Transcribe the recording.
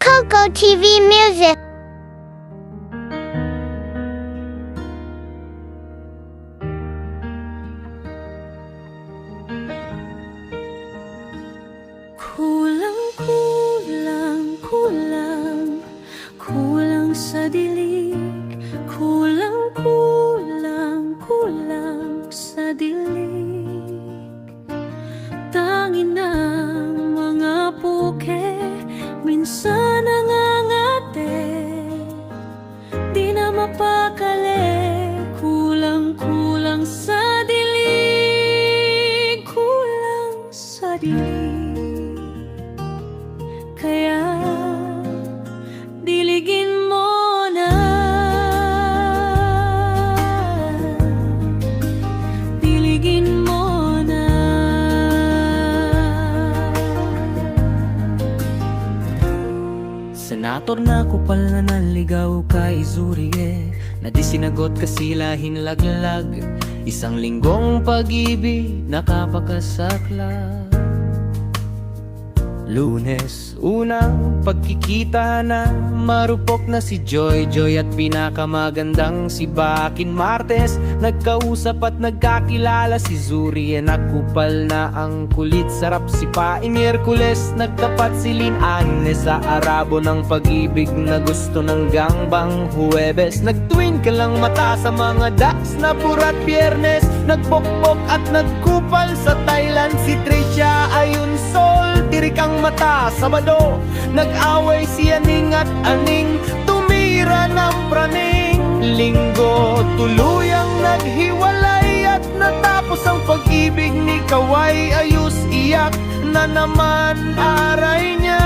Coco TV Music. Kulang, kulang, kulang sa dilig. Kulang, kulang, kulang sa dilig. Tangin ng mga puke, minsan nangangate, di na mapakali. Kulang, kulang sa dilig. Kulang sa dilig. Kaya diligin mo na, diligin mo na. Senator na kupal na naligaw kay Zurie, na di sinagot kasi lahing laglag. Isang linggong pag-ibig nakapakasakla. Lunes, unang pagkikita na marupok na si Joy at pinakamagandang si Bakin. Martes, nagkausap at nagkakilala si Zuri, nakupal na ang kulit, sarap sipain. Miyerkules, nagtapat si Lin Agnes sa arabo ng pag-ibig na gusto ng gangbang. Huwebes, nagtuwin ka lang mata sa mga dax na purat. Biyernes, nagpokpok at nagkupal sa Thailand si Tricia Ayun Sol. Tirik ang mata. Sabado, nag-away si Aning at Aning, tumira ng praning. Linggo, tuluyang naghiwalay at natapos ang pag-ibig ni Kaway. Ayus, iyak na naman aray niya.